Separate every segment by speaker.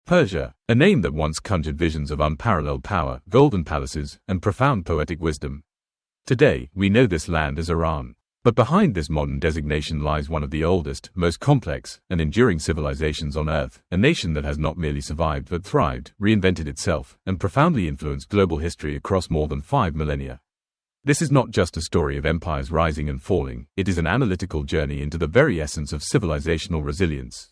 Speaker 1: Persia, a name that once conjured visions of unparalleled power, golden palaces, and profound poetic wisdom. Today, we know this land as Iran. But behind this modern designation lies one of the oldest, most complex, and enduring civilizations on Earth, a nation that has not merely survived but thrived, reinvented itself, and profoundly influenced global history across more than 5 millennia. This is not just a story of empires rising and falling, it is an analytical journey into the very essence of civilizational resilience.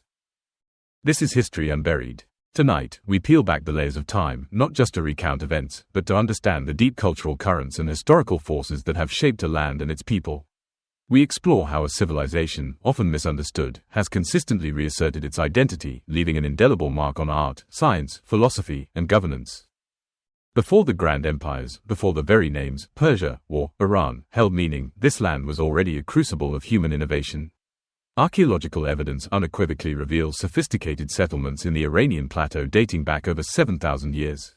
Speaker 1: This is History Unburied. Tonight, we peel back the layers of time, not just to recount events, but to understand the deep cultural currents and historical forces that have shaped a land and its people. We explore how a civilization, often misunderstood, has consistently reasserted its identity, leaving an indelible mark on art, science, philosophy, and governance. Before the grand empires, before the very names, Persia, or Iran, held meaning, this land was already a crucible of human innovation. Archaeological evidence unequivocally reveals sophisticated settlements in the Iranian plateau dating back over 7,000 years.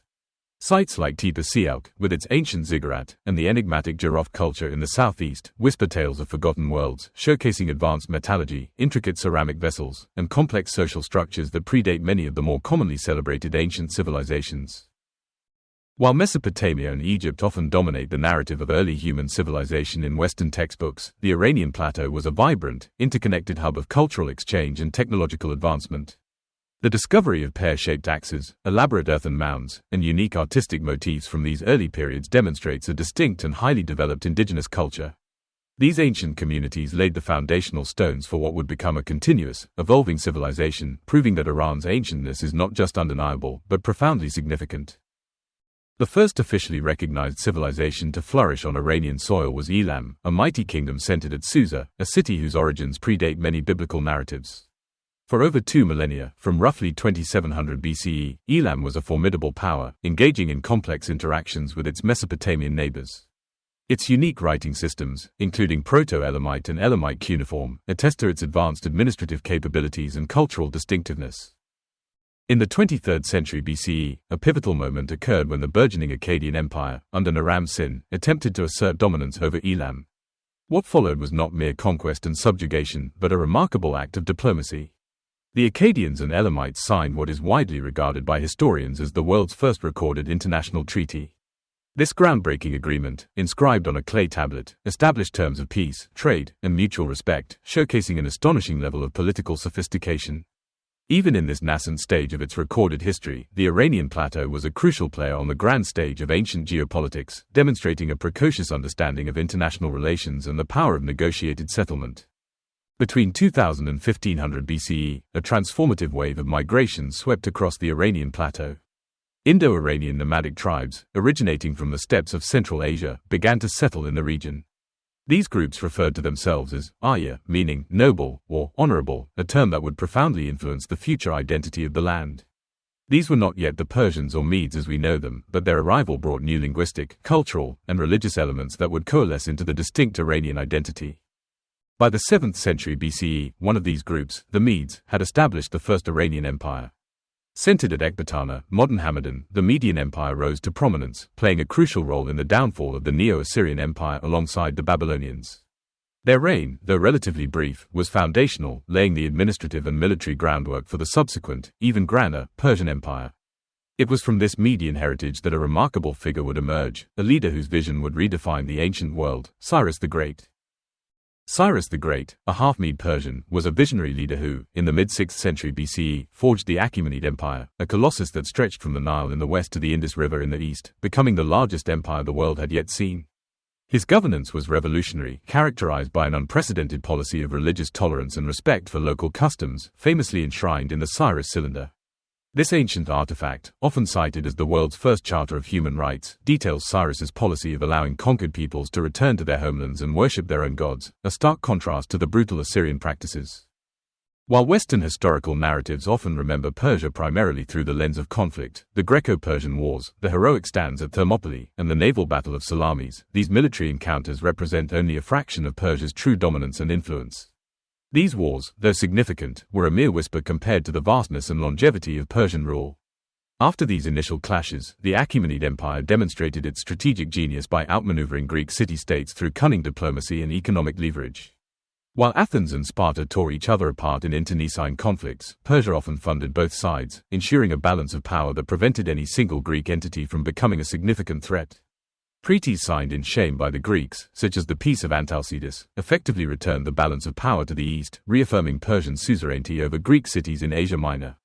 Speaker 1: Sites like Tepe Sialk, with its ancient ziggurat, and the enigmatic Jiroft culture in the southeast, whisper tales of forgotten worlds, showcasing advanced metallurgy, intricate ceramic vessels, and complex social structures that predate many of the more commonly celebrated ancient civilizations. While Mesopotamia and Egypt often dominate the narrative of early human civilization in Western textbooks, the Iranian plateau was a vibrant, interconnected hub of cultural exchange and technological advancement. The discovery of pear-shaped axes, elaborate earthen mounds, and unique artistic motifs from these early periods demonstrates a distinct and highly developed indigenous culture. These ancient communities laid the foundational stones for what would become a continuous, evolving civilization, proving that Iran's ancientness is not just undeniable, but profoundly significant. The first officially recognized civilization to flourish on Iranian soil was Elam, a mighty kingdom centered at Susa, a city whose origins predate many biblical narratives. For over 2 millennia, from roughly 2700 BCE, Elam was a formidable power, engaging in complex interactions with its Mesopotamian neighbors. Its unique writing systems, including Proto-Elamite and Elamite cuneiform, attest to its advanced administrative capabilities and cultural distinctiveness. In the 23rd century BCE, a pivotal moment occurred when the burgeoning Achaemenid Empire, under Naram-Sin, attempted to assert dominance over Elam. What followed was not mere conquest and subjugation, but a remarkable act of diplomacy. The Akkadians and Elamites signed what is widely regarded by historians as the world's first recorded international treaty. This groundbreaking agreement, inscribed on a clay tablet, established terms of peace, trade, and mutual respect, showcasing an astonishing level of political sophistication. Even in this nascent stage of its recorded history, the Iranian plateau was a crucial player on the grand stage of ancient geopolitics, demonstrating a precocious understanding of international relations and the power of negotiated settlement. Between 2000 and 1500 BCE, a transformative wave of migration swept across the Iranian plateau. Indo-Iranian nomadic tribes, originating from the steppes of Central Asia, began to settle in the region. These groups referred to themselves as Arya, meaning noble or honorable, a term that would profoundly influence the future identity of the land. These were not yet the Persians or Medes as we know them, but their arrival brought new linguistic, cultural, and religious elements that would coalesce into the distinct Iranian identity. By the 7th century BCE, one of these groups, the Medes, had established the first Iranian empire. Centered at Ecbatana, modern Hamadan, the Median Empire rose to prominence, playing a crucial role in the downfall of the Neo-Assyrian Empire alongside the Babylonians. Their reign, though relatively brief, was foundational, laying the administrative and military groundwork for the subsequent, even grander, Persian Empire. It was from this Median heritage that a remarkable figure would emerge, a leader whose vision would redefine the ancient world, Cyrus the Great. Cyrus the Great, a half-Mede Persian, was a visionary leader who, in the mid-6th century BCE, forged the Achaemenid Empire, a colossus that stretched from the Nile in the west to the Indus River in the east, becoming the largest empire the world had yet seen. His governance was revolutionary, characterized by an unprecedented policy of religious tolerance and respect for local customs, famously enshrined in the Cyrus Cylinder. This ancient artifact, often cited as the world's first charter of human rights, details Cyrus's policy of allowing conquered peoples to return to their homelands and worship their own gods, a stark contrast to the brutal Assyrian practices. While Western historical narratives often remember Persia primarily through the lens of conflict, the Greco-Persian Wars, the heroic stands at Thermopylae, and the naval battle of Salamis, these military encounters represent only a fraction of Persia's true dominance and influence. These wars, though significant, were a mere whisper compared to the vastness and longevity of Persian rule. After these initial clashes, the Achaemenid Empire demonstrated its strategic genius by outmaneuvering Greek city-states through cunning diplomacy and economic leverage. While Athens and Sparta tore each other apart in internecine conflicts, Persia often funded both sides, ensuring a balance of power that prevented any single Greek entity from becoming a significant threat. Treaties signed in shame by the Greeks, such as the Peace of Antalcidas, effectively returned the balance of power to the east, reaffirming Persian suzerainty over Greek cities in Asia Minor.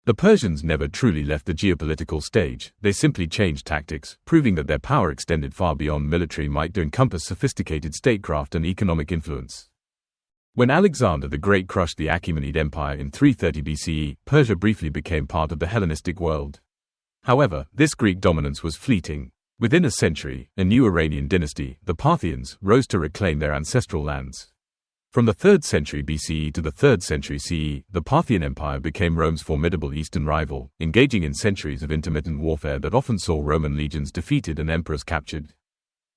Speaker 1: The Persians never truly left the geopolitical stage, they simply changed tactics, proving that their power extended far beyond military might to encompass sophisticated statecraft and economic influence. When Alexander the Great crushed the Achaemenid Empire in 330 BCE, Persia briefly became part of the Hellenistic world. However, this Greek dominance was fleeting. Within a century, a new Iranian dynasty, the Parthians, rose to reclaim their ancestral lands. From the 3rd century BCE to the 3rd century CE, the Parthian Empire became Rome's formidable eastern rival, engaging in centuries of intermittent warfare that often saw Roman legions defeated and emperors captured.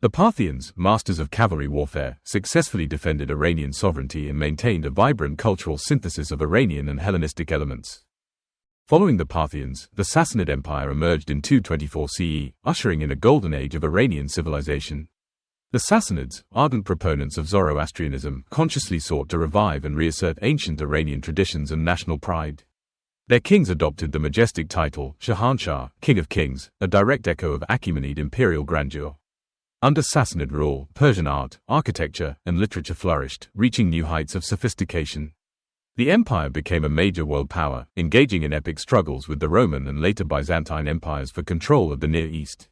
Speaker 1: The Parthians, masters of cavalry warfare, successfully defended Iranian sovereignty and maintained a vibrant cultural synthesis of Iranian and Hellenistic elements. Following the Parthians, the Sassanid Empire emerged in 224 CE, ushering in a golden age of Iranian civilization. The Sassanids, ardent proponents of Zoroastrianism, consciously sought to revive and reassert ancient Iranian traditions and national pride. Their kings adopted the majestic title, Shahanshah, King of Kings, a direct echo of Achaemenid imperial grandeur. Under Sassanid rule, Persian art, architecture, and literature flourished, reaching new heights of sophistication. The empire became a major world power, engaging in epic struggles with the Roman and later Byzantine empires for control of the Near East.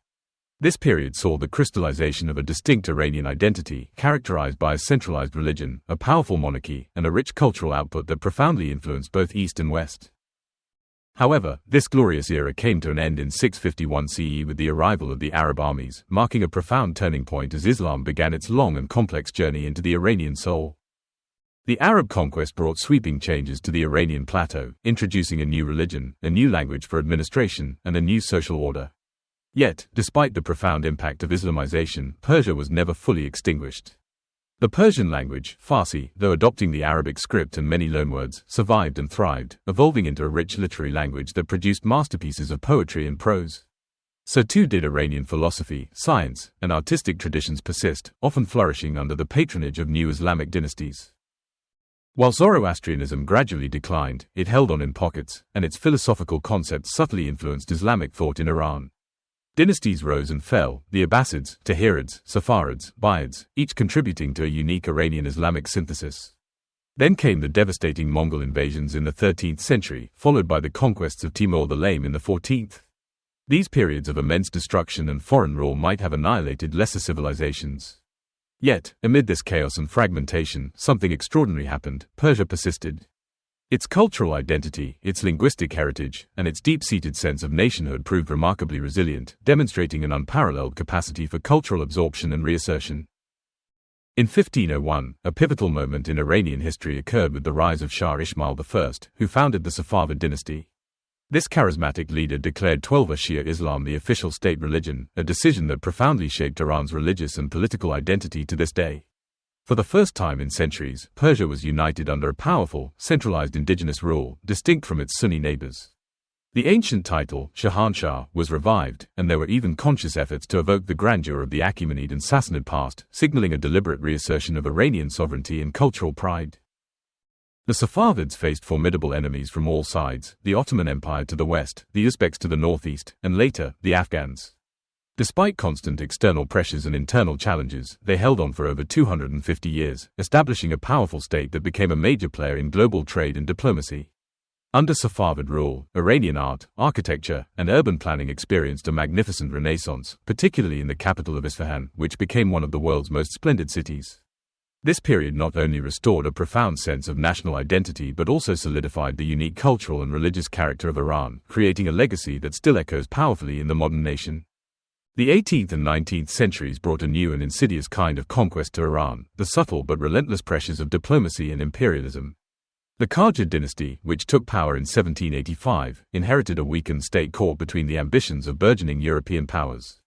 Speaker 1: This period saw the crystallization of a distinct Iranian identity, characterized by a centralized religion, a powerful monarchy, and a rich cultural output that profoundly influenced both East and West. However, this glorious era came to an end in 651 CE with the arrival of the Arab armies, marking a profound turning point as Islam began its long and complex journey into the Iranian soul. The Arab conquest brought sweeping changes to the Iranian plateau, introducing a new religion, a new language for administration, and a new social order. Yet, despite the profound impact of Islamization, Persia was never fully extinguished. The Persian language, Farsi, though adopting the Arabic script and many loanwords, survived and thrived, evolving into a rich literary language that produced masterpieces of poetry and prose. So too did Iranian philosophy, science, and artistic traditions persist, often flourishing under the patronage of new Islamic dynasties. While Zoroastrianism gradually declined, it held on in pockets, and its philosophical concepts subtly influenced Islamic thought in Iran. Dynasties rose and fell, the Abbasids, Tahirids, Saffarids, Buyids, each contributing to a unique Iranian Islamic synthesis. Then came the devastating Mongol invasions in the 13th century, followed by the conquests of Timur the Lame in the 14th. These periods of immense destruction and foreign rule might have annihilated lesser civilizations. Yet, amid this chaos and fragmentation, something extraordinary happened. Persia persisted. Its cultural identity, its linguistic heritage, and its deep-seated sense of nationhood proved remarkably resilient, demonstrating an unparalleled capacity for cultural absorption and reassertion. In 1501, a pivotal moment in Iranian history occurred with the rise of Shah Ismail I, who founded the Safavid dynasty. This charismatic leader declared Twelver Shia Islam the official state religion, a decision that profoundly shaped Iran's religious and political identity to this day. For the first time in centuries, Persia was united under a powerful, centralized indigenous rule, distinct from its Sunni neighbors. The ancient title, Shahanshah, was revived, and there were even conscious efforts to evoke the grandeur of the Achaemenid and Sassanid past, signaling a deliberate reassertion of Iranian sovereignty and cultural pride. The Safavids faced formidable enemies from all sides, the Ottoman Empire to the west, the Uzbeks to the northeast, and later, the Afghans. Despite constant external pressures and internal challenges, they held on for over 250 years, establishing a powerful state that became a major player in global trade and diplomacy. Under Safavid rule, Iranian art, architecture, and urban planning experienced a magnificent renaissance, particularly in the capital of Isfahan, which became one of the world's most splendid cities. This period not only restored a profound sense of national identity but also solidified the unique cultural and religious character of Iran, creating a legacy that still echoes powerfully in the modern nation. The 18th and 19th centuries brought a new and insidious kind of conquest to Iran, the subtle but relentless pressures of diplomacy and imperialism. The Khaja dynasty, which took power in 1785, inherited a weakened state caught between the ambitions of burgeoning European powers.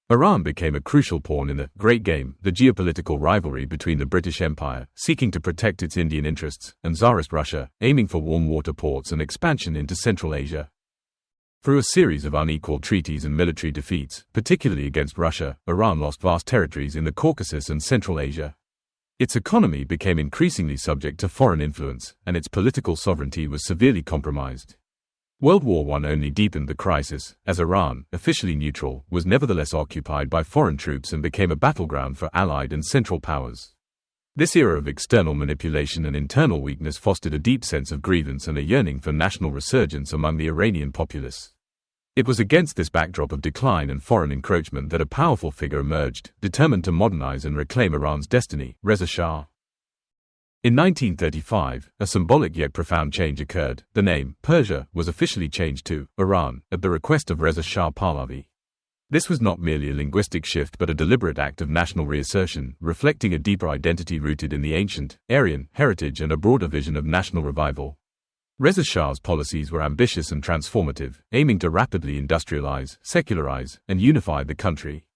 Speaker 1: Iran became a crucial pawn in the great game, the geopolitical rivalry between the British Empire, seeking to protect its Indian interests, and Tsarist Russia, aiming for warm water ports and expansion into Central Asia. Through a series of unequal treaties and military defeats, particularly against Russia, Iran lost vast territories in the Caucasus and Central Asia. Its economy became increasingly subject to foreign influence, and its political sovereignty was severely compromised. World War I only deepened the crisis, as Iran, officially neutral, was nevertheless occupied by foreign troops and became a battleground for Allied and Central powers. This era of external manipulation and internal weakness fostered a deep sense of grievance and a yearning for national resurgence among the Iranian populace. It was against this backdrop of decline and foreign encroachment that a powerful figure emerged, determined to modernize and reclaim Iran's destiny, Reza Shah. In 1935, a symbolic yet profound change occurred. The name, Persia, was officially changed to Iran, at the request of Reza Shah Pahlavi. This was not merely a linguistic shift but a deliberate act of national reassertion, reflecting a deeper identity rooted in the ancient, Aryan, heritage and a broader vision of national revival. Reza Shah's policies were ambitious and transformative, aiming to rapidly industrialize, secularize, and unify the country.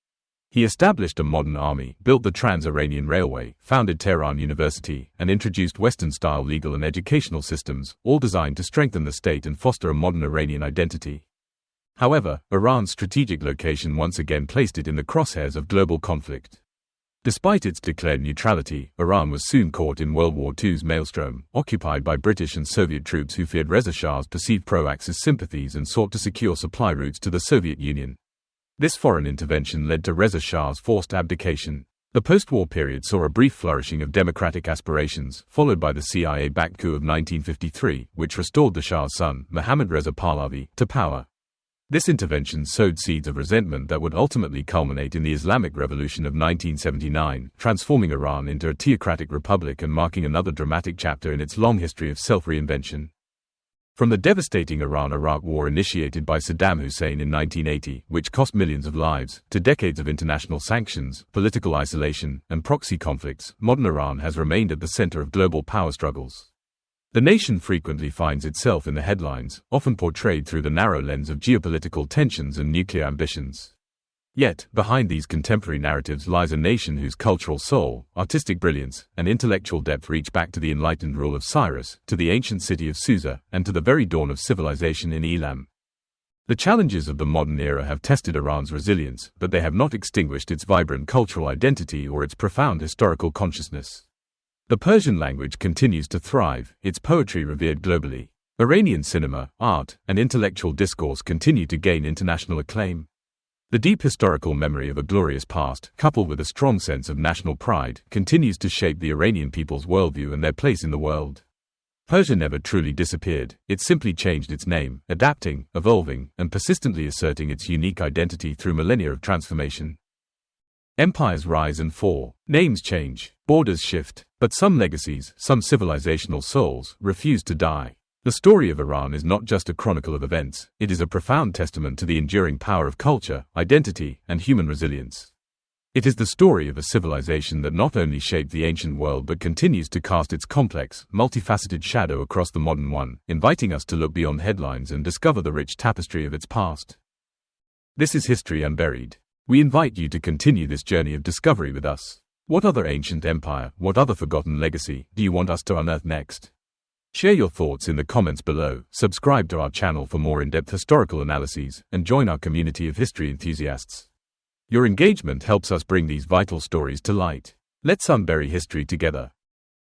Speaker 1: He established a modern army, built the Trans-Iranian Railway, founded Tehran University, and introduced Western-style legal and educational systems, all designed to strengthen the state and foster a modern Iranian identity. However, Iran's strategic location once again placed it in the crosshairs of global conflict. Despite its declared neutrality, Iran was soon caught in World War II's maelstrom, occupied by British and Soviet troops who feared Reza Shah's perceived pro-Axis sympathies and sought to secure supply routes to the Soviet Union. This foreign intervention led to Reza Shah's forced abdication. The post-war period saw a brief flourishing of democratic aspirations, followed by the CIA-backed coup of 1953, which restored the Shah's son, Mohammad Reza Pahlavi, to power. This intervention sowed seeds of resentment that would ultimately culminate in the Islamic Revolution of 1979, transforming Iran into a theocratic republic and marking another dramatic chapter in its long history of self-reinvention. From the devastating Iran-Iraq War initiated by Saddam Hussein in 1980, which cost millions of lives, to decades of international sanctions, political isolation, and proxy conflicts, modern Iran has remained at the center of global power struggles. The nation frequently finds itself in the headlines, often portrayed through the narrow lens of geopolitical tensions and nuclear ambitions. Yet, behind these contemporary narratives lies a nation whose cultural soul, artistic brilliance, and intellectual depth reach back to the enlightened rule of Cyrus, to the ancient city of Susa, and to the very dawn of civilization in Elam. The challenges of the modern era have tested Iran's resilience, but they have not extinguished its vibrant cultural identity or its profound historical consciousness. The Persian language continues to thrive, its poetry revered globally. Iranian cinema, art, and intellectual discourse continue to gain international acclaim. The deep historical memory of a glorious past, coupled with a strong sense of national pride, continues to shape the Iranian people's worldview and their place in the world. Persia never truly disappeared, it simply changed its name, adapting, evolving, and persistently asserting its unique identity through millennia of transformation. Empires rise and fall, names change, borders shift, but some legacies, some civilizational souls, refuse to die. The story of Iran is not just a chronicle of events, it is a profound testament to the enduring power of culture, identity, and human resilience. It is the story of a civilization that not only shaped the ancient world but continues to cast its complex, multifaceted shadow across the modern one, inviting us to look beyond headlines and discover the rich tapestry of its past. This is History Unburied. We invite you to continue this journey of discovery with us. What other ancient empire, what other forgotten legacy, do you want us to unearth next? Share your thoughts in the comments below, subscribe to our channel for more in-depth historical analyses, and join our community of history enthusiasts. Your engagement helps us bring these vital stories to light. Let's unbury history together.